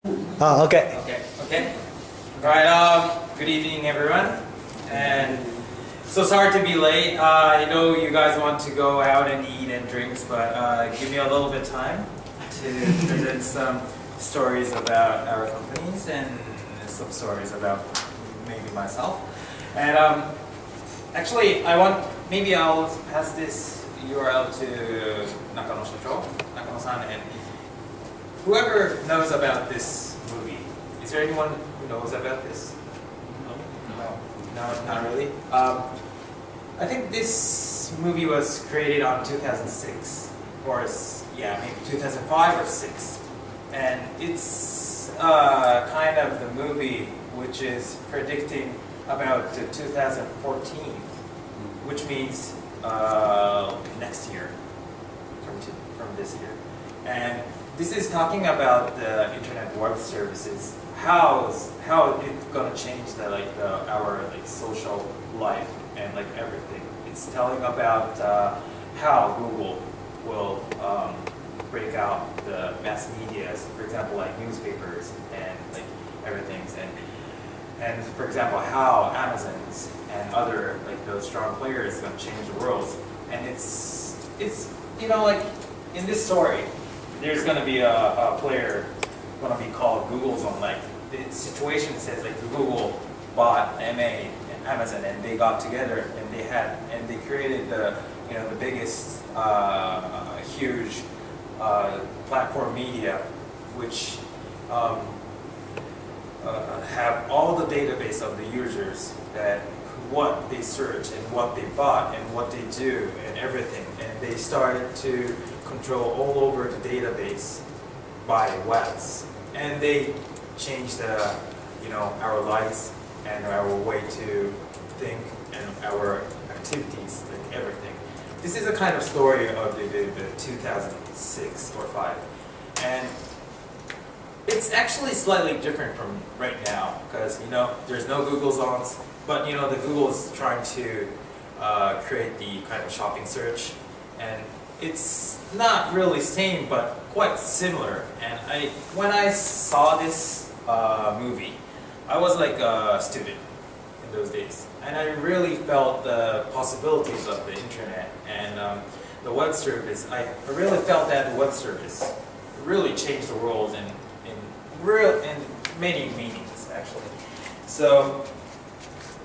Okay. Okay. All right. Good evening, everyone. And so sorry to be late. I know you guys want to go out and eat and drinks, but give me a little bit of time to present some stories about our companies and some stories about maybe myself. And actually, maybe I'll pass this URL to Nakano-san, and whoever knows about this movie. Is there anyone who knows about this? No, not really. I think this movie was created on 2006, maybe 2005 or 6, and it's kind of the movie which is predicting about 2014, which means next year, from this year, and this is talking about the internet web services. How it's gonna change our social life and everything. It's telling about how Google will break out the mass medias, for example, like newspapers and everything, and for example, how Amazon's and other those strong players is gonna change the world. And it's in this story, there's going to be a player going to be called Google Zone. The situation says Google bought MA and Amazon, and they got together and they created the biggest huge platform media, which have all the database of the users, that what they search and what they bought and what they do and everything, and they started to control all over the database by webs, and they changed our lives and our way to think and our activities, everything. This is a kind of story of the 2006 or 5, and it's actually slightly different from right now, because there's no Google Zones, but the Google is trying to create the kind of shopping search, and it's not really same, but quite similar. And when I saw this movie, I was like a student in those days, and I really felt the possibilities of the internet and the web service. I really felt that the web service really changed the world in many meanings, actually. So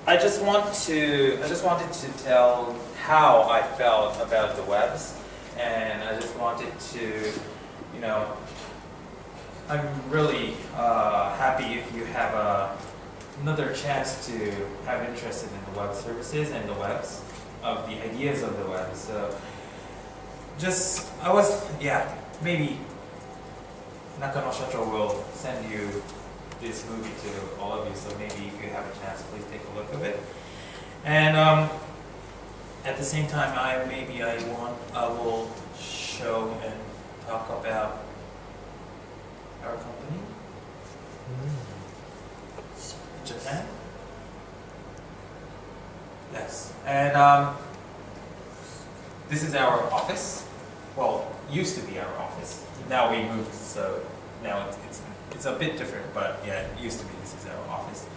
I just wanted to tell how I felt about the webs. And I just wanted to, I'm really happy if you have another chance to have interested in the web services and the webs, of the ideas of the web. So maybe Nakano Shacho will send you this movie to all of you, so maybe if you have a chance, please take a look at it. And at the same time, I will show and talk about our company, Japan. Yes, and this is our office. Well, used to be our office. Now we moved, so now it's a bit different. But yeah, it used to be this is our office.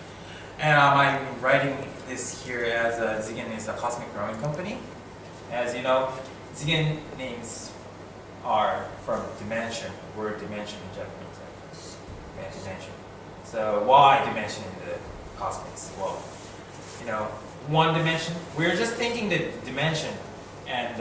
And I'm writing this here as Zigen is a cosmic growing company. As you know, Zigen names are from dimension, word dimension in Japanese. Dimension. So why dimension in the cosmics? Well, one dimension. We're just thinking that dimension and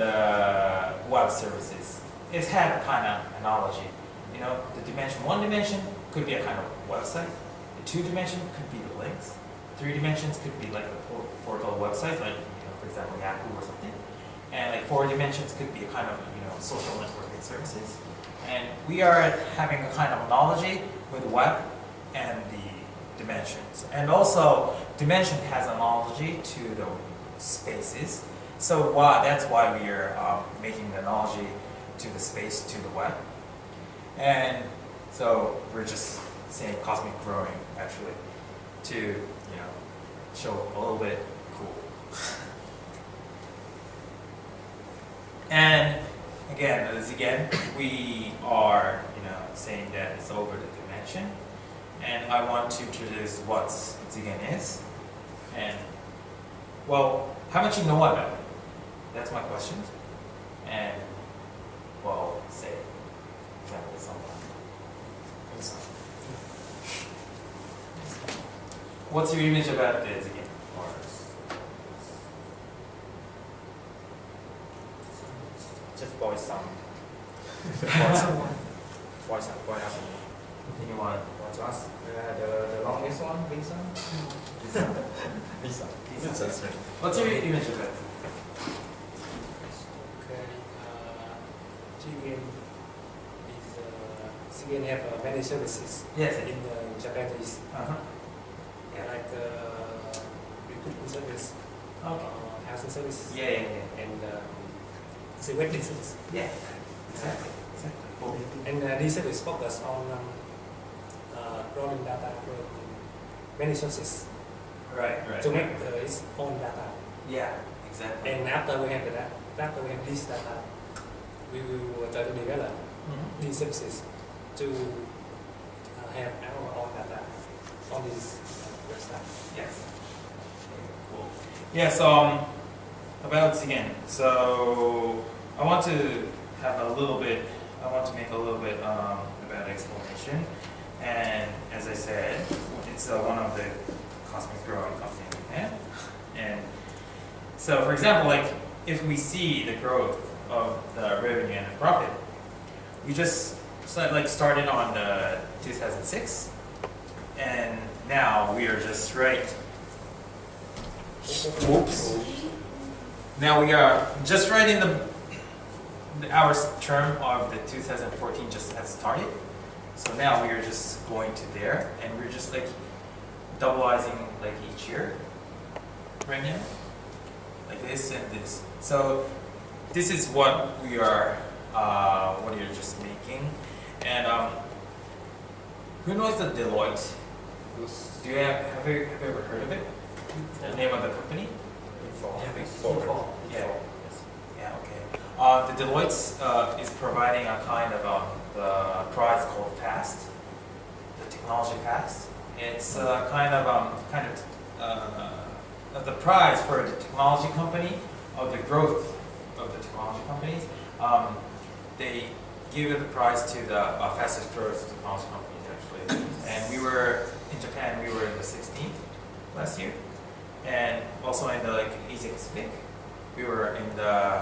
web services. It's had a kind of analogy. The dimension, one dimension could be a kind of website. The 2 dimension could be the links. 3 dimensions could be like a portal website, for example, Yahoo or something. And 4 dimensions could be a kind of social networking services. And we are having a kind of analogy with web and the dimensions. And also, dimension has analogy to the spaces. So that's why we are making the analogy to the space, to the web. And so we're just saying cosmic growing, actually, to show a little bit cool. And again, we are saying that it's over the dimension, and I want to introduce what Zigen is, and well, how much you know about it? That's my question. And well, say, for example, someone. What's your image about the Zigen? Just boil some. Boil up. Anyone? Want to ask the longest one, Lisa? Lisa. What's your image of it? Okay, Jigen have many services Yes. in Japanese, Uh-huh. like recruitment service, Okay. housing services, Yeah. and the wedding service. Yeah. Exactly. Cool. And these services focus on drawing data from many sources Right. to make its own data. Yeah. Exactly. And after we have this data, we will try to develop Mhm. these services to have our own data on this website. Yes. Cool. Yes. About Zigen. So I want to have a little bit. I want to make a little bit about explanation. And as I said, it's one of the cosmic growing company in Japan. And so, for example, like if we see the growth of the revenue and the profit, we just started on 2006, and now we are just right. Whoops. Now we are just right in our term of the 2014 just has started. So now we are just going to there, and we're just like doubleizing like each year right now, like this and this. So this is what we are, what you're just making, and who knows the Deloitte? Do you have you ever heard of it? The name of the company? Yeah. Yeah. Okay. The Deloitte is providing a kind of the prize called FAST, the technology FAST. It's the prize for the technology company of the growth of the technology companies. They give the prize to the fastest growth technology companies actually. And we were in Japan. We were in the 16th last year, and also in the Asia Pacific, we were in the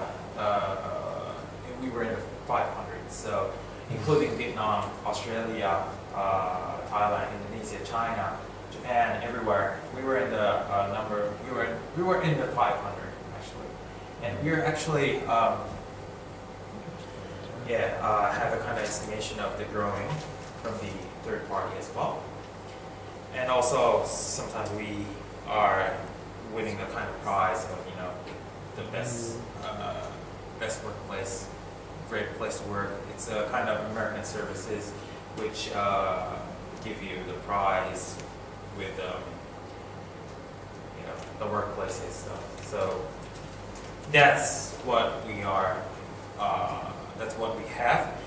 500. So including Vietnam, Australia, Thailand, Indonesia, China, Japan, everywhere. We were in the We were in the 500 actually, and we are actually have a kind of estimation of the growing from the third party as well, and also sometimes we are winning the kind of prize of the best workplace. Great place to work. It's a kind of American Services, which give you the prize with the workplace and stuff. So that's what we are. That's what we have,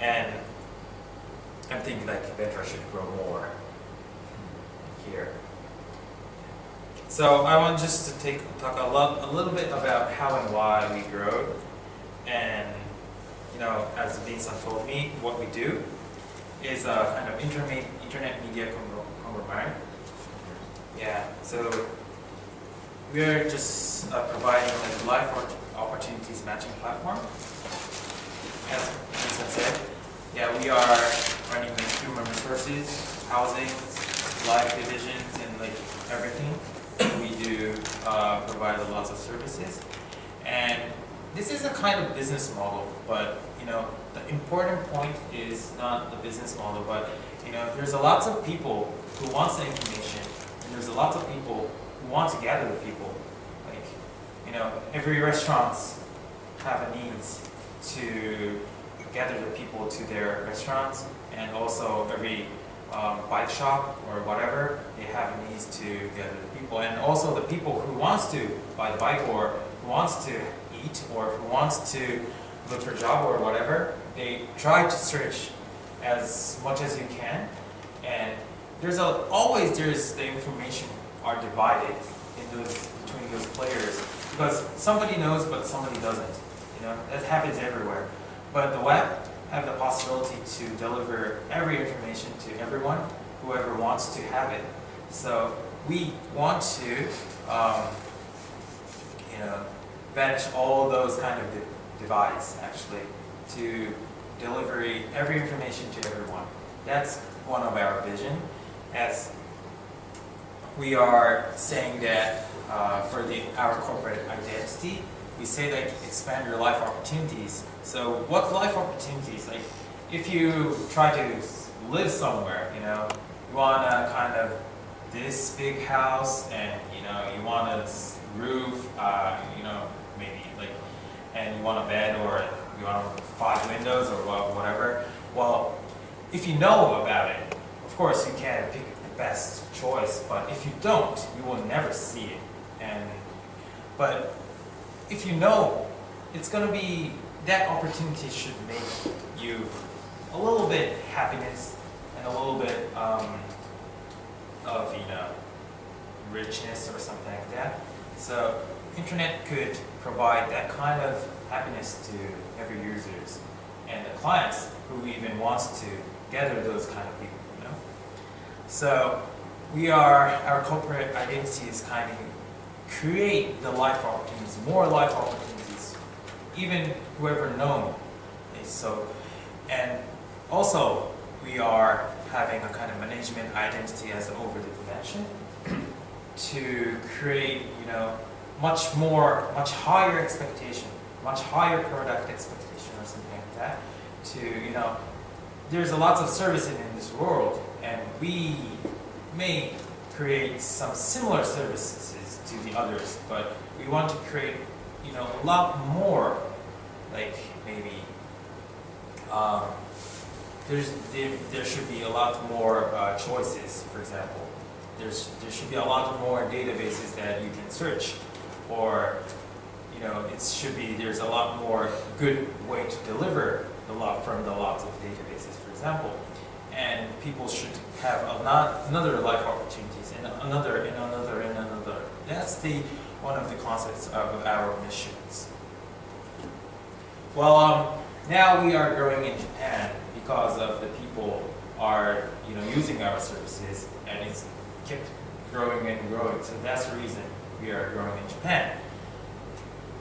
and I'm thinking that Ventra should grow more here. So I want just to talk a little bit about how and why we grow, and as Vincent told me, what we do is a kind of internet media conglomerate. Yeah, so we are just providing a life opportunities matching platform. As Vincent said, we are running human resources, housing, life divisions, and everything. We do provide lots of services, and this is a kind of business model, but the important point is not the business model, but there's a lots of people who wants the information, and there's a lots of people who want to gather the people. Every restaurants have a needs to gather the people to their restaurants, and also every bike shop or whatever, they have a needs to gather the people, and also the people who wants to buy the bike or who wants to eat or who wants to look for a job or whatever, they try to search as much as you can, and there's the information are divided in those between those players because somebody knows but somebody doesn't. You know, that happens everywhere. But the web have the possibility to deliver every information to everyone, whoever wants to have it. So we want to, banish all those kind of divides actually to deliver every information to everyone. That's one of our vision. As we are saying that for our corporate identity, we say like expand your life opportunities. So what life opportunities? Like if you try to live somewhere, you want a kind of this big house and you want a roof, maybe like, and you want a bed or you want 5 windows or whatever. Well, if you know about it, of course you can pick the best choice, but if you don't, you will never see it. But if you know, it's going to be, that opportunity should make you a little bit happiness and a little bit of, richness or something like that. So internet could provide that kind of happiness to every users and the clients who even wants to gather those kind of people, So our corporate identity is kind of create the life opportunities, more life opportunities, even whoever known is so. And also we are having a kind of management identity as over the dimension to create, much higher expectation, much higher product expectation or something like that. There's a lot of services in this world, and we may create some similar services to the others, but we want to create, a lot more, like maybe there should be a lot more choices. For example, there should be a lot more databases that you can search, or there's a lot more good way to deliver from the lots of databases, for example, and people should have another life opportunities and another and another and another. That's one of the concepts of our missions. Well, now we are growing in Japan because of the people are using our services, and it's kept growing and growing. So that's the reason we are growing in Japan.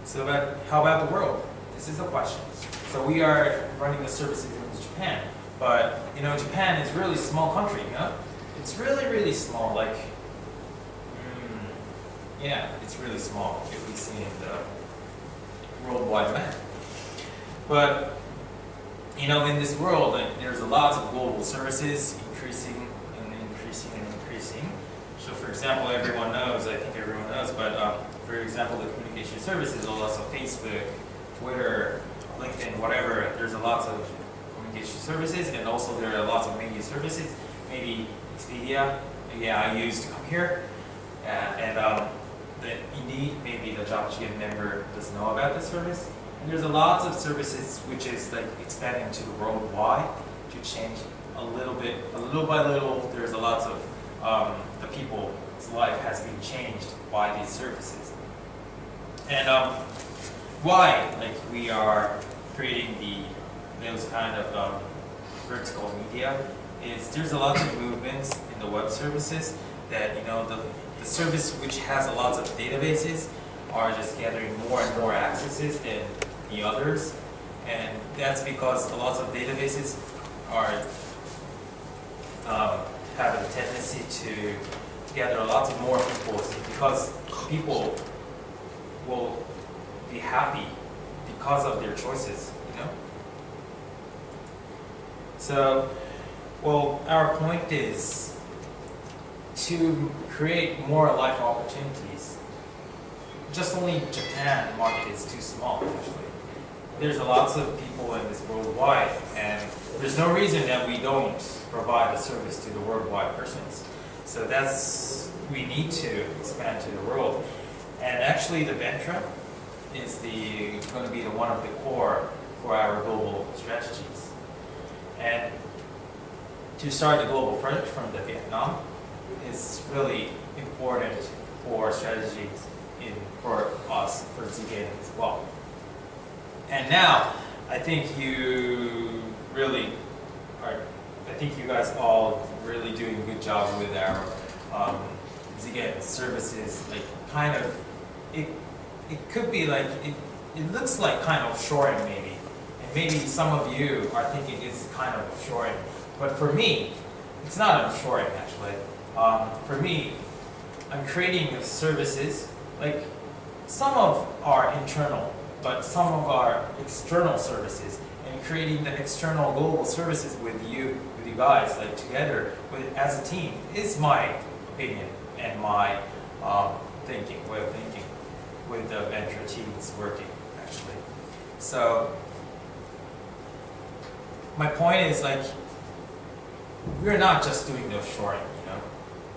So, but how about the world? This is the question. So we are running the services in Japan, but Japan is really small country. It's really really small. Like, it's really small if we see in the worldwide map. But in this world, there's a lot of global services increasing and increasing and increasing. So, for example, everyone knows, but for example, the communication services, also Facebook, Twitter, LinkedIn, whatever. There's a lot of communication services, and also there are lots of media services. Maybe Expedia, I used to come here, and the Indeed, maybe the JobGM member doesn't know about this service. And there's a lot of services which is like expanding to the worldwide to change a little by little. There's a lot of the people's life has been changed by these services. And why we are creating those kind of vertical media is there's a lot of movements in the web services that the service which has a lot of databases are just gathering more and more accesses than the others, and that's because a lot of databases are have a tendency to gather a lot of more people, because people will be happy because of their choices, So, our point is to create more life opportunities. Just only Japan market is too small, actually. There's a lots of people in this worldwide, and there's no reason that we don't provide a service to the worldwide persons. So we need to expand to the world. And actually the Ventra is going to be one of the core for our global strategies. And to start a global project from the Vietnam is really important for strategies for us, for Zigane as well. And now, I think you guys all really doing a good job with our Zigane services. Like kind of, it could be like, it looks like kind of offshoring maybe. And maybe some of you are thinking it's kind of offshoring. But for me, it's not offshoring actually. For me, I'm creating services, like some of our internal, but some of our external services, and creating the external global services with you guys, like together as a team, is my opinion and my way of thinking with the venture teams working actually. So my point is like, we're not just doing the offshoring, you know,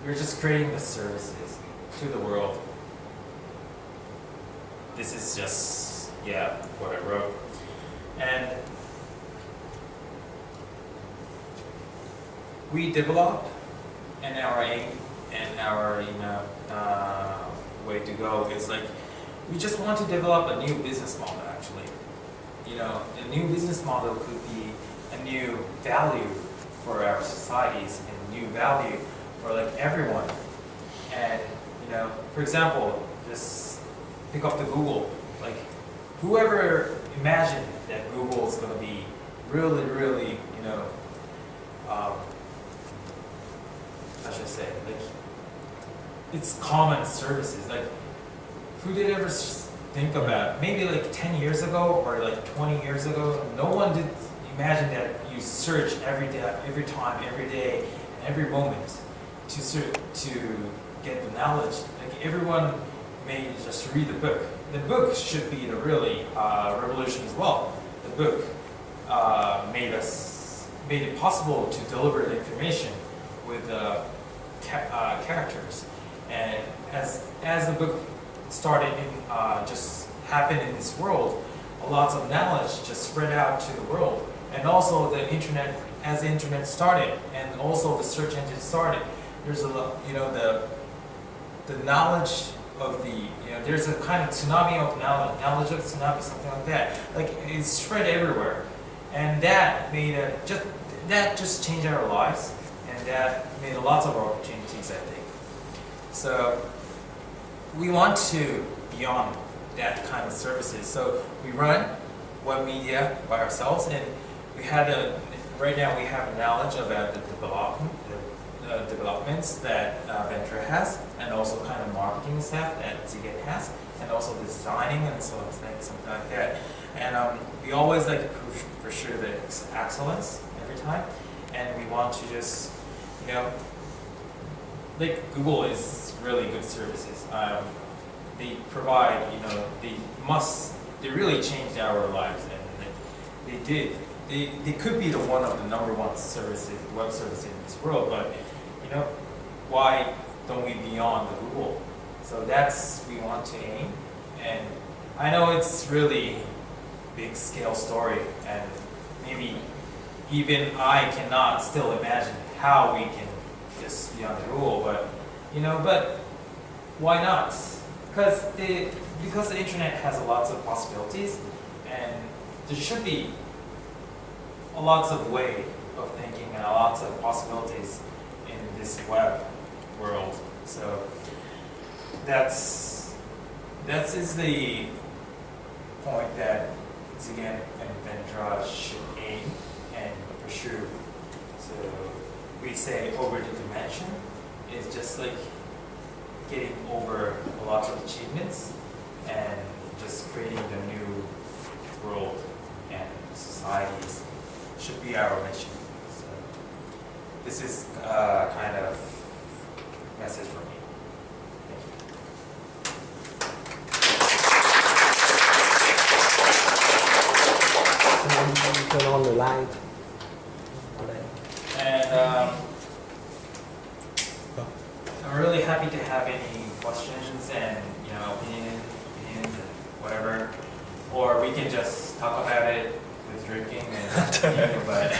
we're just creating the services to the world. This is just, what I wrote. And we develop, and our aim and our way to go is like, we just want to develop a new business model actually. You know, a new business model could be a new value for our societies and new value for like everyone. And you know, for example, just pick up the Google. Like, whoever imagined that Google is going to be really, really, you know, how should I say, like, it's common services. Like, who did ever think about, maybe like 10 years ago or like 20 years ago, no one did imagine that you search every day, every time, every day, every moment to get the knowledge. Like, everyone may just read the book. The book should be the really revolution as well. The book made it possible to deliver the information with characters. And as the book started just happened in this world, lots of knowledge just spread out to the world. And also the internet, as the internet started, and also the search engine started, there's a lot, you know, the knowledge of the, you know, there's a kind of tsunami of knowledge of tsunami, something like that. Like, it's spread everywhere. And that made that just changed our lives, and that made lots of opportunities, I think. So we want to beyond that kind of services. So we run web media by ourselves, and we had right now we have knowledge about the developments that Venture has, and also kind of marketing staff that Zigane has, and also designing and so on, something like that. And we always like to pursue the excellence every time, and we want to just, you know, like Google is really good services. They provide, you know, they really changed our lives, and they could be the one of the number one services, web services in this world, but you know, why don't we beyond the Google? So that's we want to aim, and I know it's really big scale story, and maybe even I cannot still imagine how we can just beyond the Google, but you know, but why not? Because the internet has lots of possibilities, and there should be lots of way of thinking and lots of possibilities in this web world. So that's is the point that Zigane and Ventra should aim and pursue. So we say over the dimension is just like getting over lots of achievements and just creating the new world and societies should be our mission. So this is kind of message for me. Turn on the light. And I'm really happy to have any questions and, you know, opinions and whatever, or we can just talk about it with drinking and but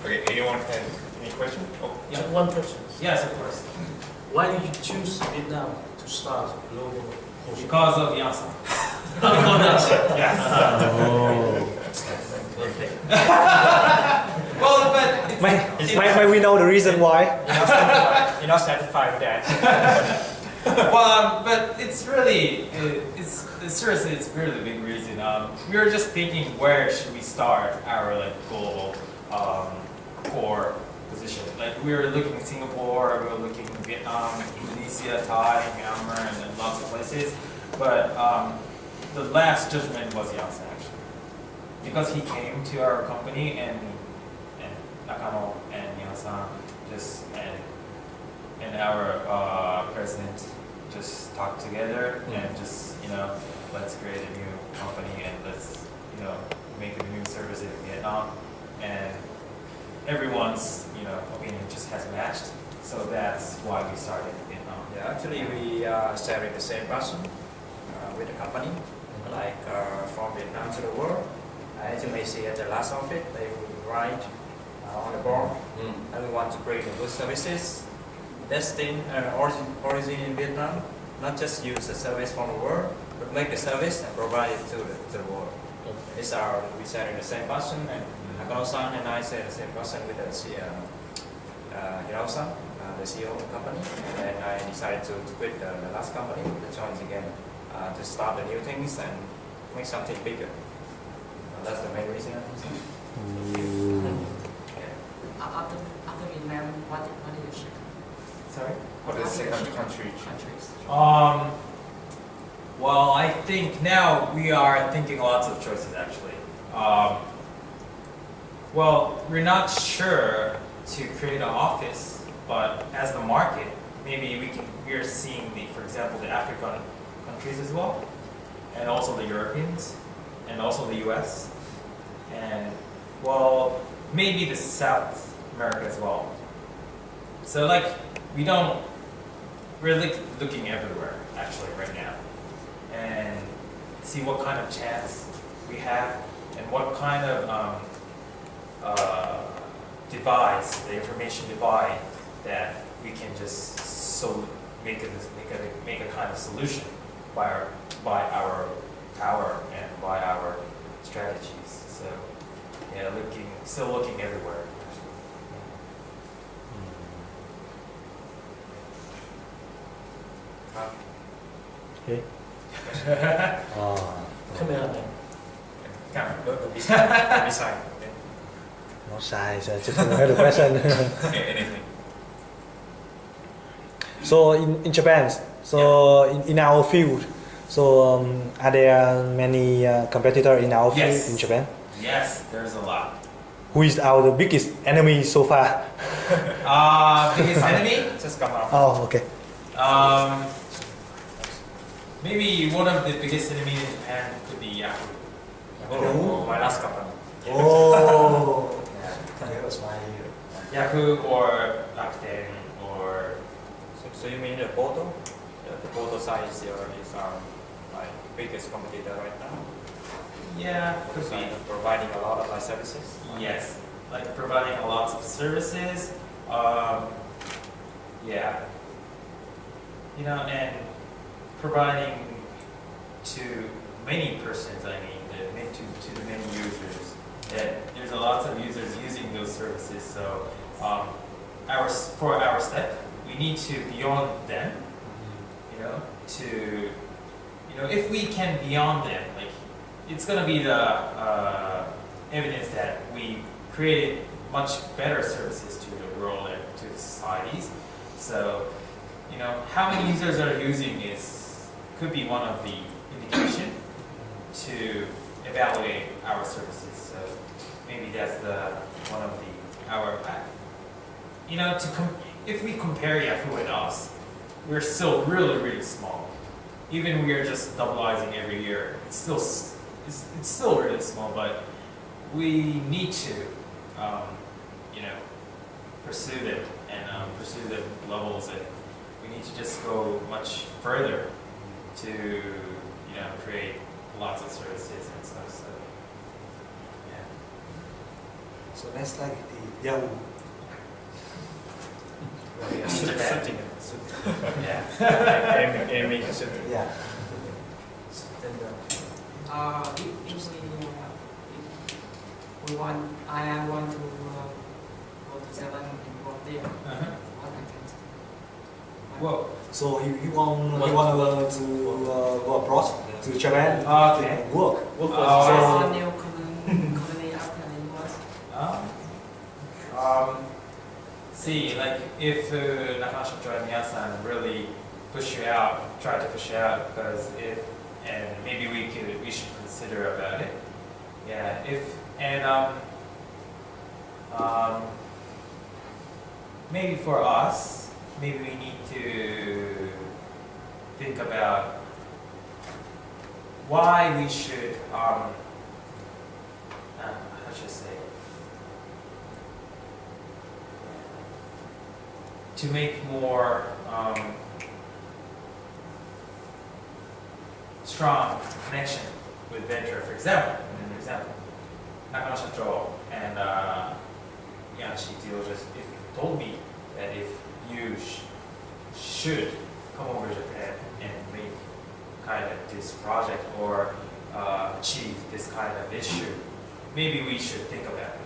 Okay, anyone can Any question? Oh, yeah. Just one question. Yes, of course. Why did you choose Vietnam to start global coaching? Because of Yansan. Yes. Okay. Well, but it's, May we know the reason why? You're not satisfied with that. well, but it's really, seriously, it's really the big reason. We were just thinking, where should we start our like global core position? Like we were looking at Singapore, we were looking at Vietnam, Indonesia, Thai, Myanmar, and then lots of places. But the last judgment was Yansan actually, because he came to our company and Nakano and Yansan just and our president just talked together and just let's create a new company and let's make a new service in Vietnam, and everyone's opinion just has matched, so that's why we started in Vietnam. Yeah, actually we are sharing the same passion with the company, like from Vietnam to the world. As you may see at the last outfit, they will write on the board that we want to create good services destined origin in Vietnam, not just use the service from the world, but make the service and provide it to the world. Okay. We sharing the same passion, and Nakano-san and I share the same passion with the Hirao-san, the CEO of the company. And then I decided to quit the last company to join again, to start the new things and make something bigger. That's the main reason. After Vietnam, what is your second? Sorry? What is the second country? Countries. Well, I think now we are thinking lots of choices actually. Well, we're not sure to create an office, but as the market, maybe we're seeing for example, the African countries as well, and also the Europeans, and also the US, and well, maybe the South America as well. So like, we're looking everywhere actually right now, and see what kind of chance we have, and what kind of device, the information divide, that we can just make a kind of solution by our power and by our strategies. So yeah, still looking everywhere. Okay. Come here, man. Beside. No shy, so just another question. Anything. So in Japan, so in our field, so are there many competitors in our field Yes. in Japan? Yes, there's a lot. Who is our biggest enemy so far? Biggest enemy? Just come out. Oh, okay. Maybe one of the biggest enemies in Japan could be Yahoo. My last company. Oh, that was my year. Yahoo or Rakuten or So you mean the Boto? The Boto side is our my biggest competitor right now. yeah, could So be. providing a lot of my services. Yes, like providing a lot of services. Yeah, and providing to many persons. I mean, to the many users. That there's a lot of users using those services. So, for our step, we need to beyond them. If we can beyond them, like it's gonna be the evidence that we created much better services to the world and to the societies. So, how many users are using could be one of the indication to evaluate our services. So maybe that's one of our if we compare Yahoo and us, we're still really, really small. Even we are just doubleizing every year, it's still really small, but we need to pursue them and pursue the levels, and we need to just go much further to create lots of services and stuff. So yeah. So that's like the Yahoo. shooting. Yeah. Aiming and shooting. Yeah. Usually, I want to go to Japan and work there. Uh-huh. What I can do. Well, So he want to go abroad to Japan Okay. to work. Work for Oh, So new company after the US. See, like if Nakano and Miya-san really push you out, try to push you out, because if, and maybe we should consider about it. Yeah, maybe for us, maybe we need to think about why we should, how should I say, to make more strong connection with venture. For example, Nakano Shacho and Yanashi just told me that if you should come over to Japan and make kind of this project or achieve this kind of issue, maybe we should think about it.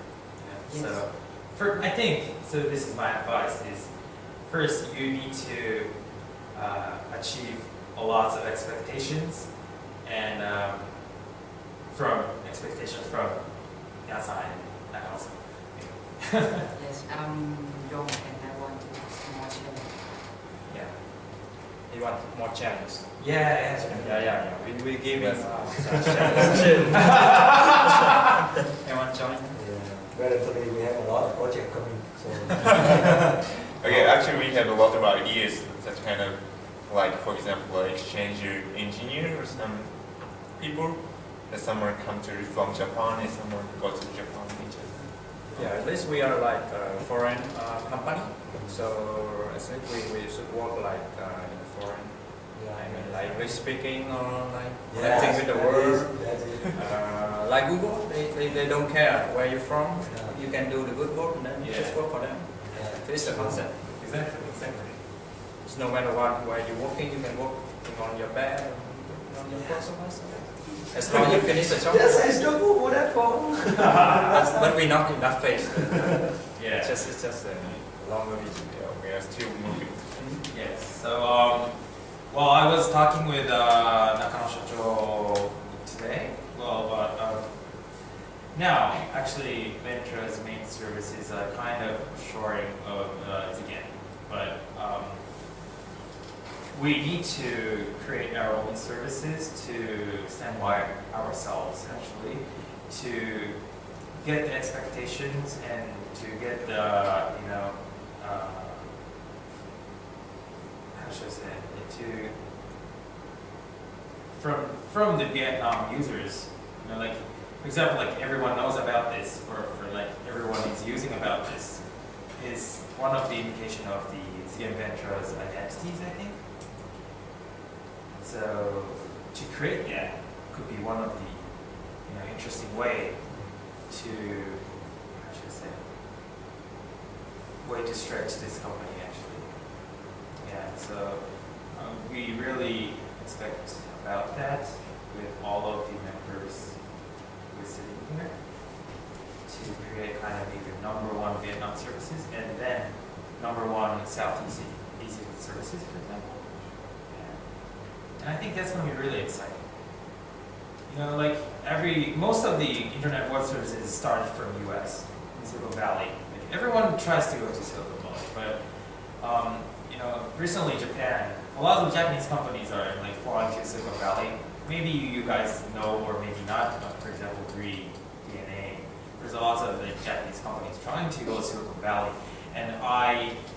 Yeah. Yes. So, I think, so this is my advice, is first you need to achieve a lot of expectations and from Yasan and Nakano-san. Yes, I'm young and I want to do more challenge. Yeah. You want more challenge? Yeah. Yeah. We give him Yes. challenge. You want challenge? Well, today we have a lot of projects coming. So Okay, actually we have a lot of ideas, such kind of, like for example, exchange engineer or some people, that someone come to from Japan and someone go to Japan. Yeah, at least we are like a foreign company, so I think we should work like in a foreign. I mean, like English speaking or like connecting with the world. That's it. Like Google, they don't care where you're from. Yeah. You can do the good work and then you just work for them. So it's the concept. Exactly. It's no matter what, where you're working, you can work on your bed or on your clothes or something. As long as you finish the job. Yes, I struggle for that one. But we're not in that phase. Yeah. It's just a longer vision. Yeah, we are still moving. Yes. So, well, I was talking with Nakano Shacho today. Well, but now, actually, Ventra's main service is a kind of shoring of Zigen, but we need to create our own services to stand by ourselves, actually, to get the expectations and to get the, how should I say it, from the Vietnam users, like, for example, like everyone knows about this, or for like everyone is using about this, is one of the indication of the Zigen Ventra's identities, I think. So to create that could be one of the interesting way to, how should I say, way to stretch this company actually. Yeah, so we really expect about that with all of the members who are sitting here to create kind of either #1 Vietnam services and then #1 Southeast Asian services, for example. And I think that's going to be really exciting. Like most of the internet web services started from US, in Silicon Valley. Like everyone tries to go to Silicon Valley, but recently Japan, a lot of the Japanese companies are like falling to Silicon Valley. Maybe you guys know or maybe not, for example, 3DNA. There's a lot of the Japanese companies trying to go to Silicon Valley. And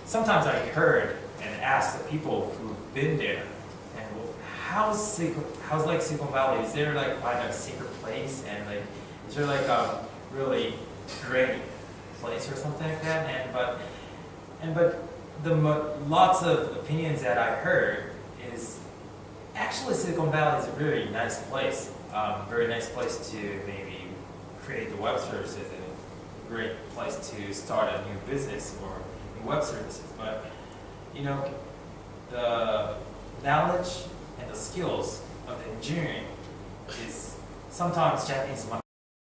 sometimes I heard and asked the people who've been there, how's like Silicon Valley? Is there like kind of a secret place, and like is there like a really great place or something like that? But lots of opinions that I heard is actually Silicon Valley is a very nice place, to maybe create the web services, and a great place to start a new business or new web services. you know, the knowledge and the skills of the engineering is sometimes Japanese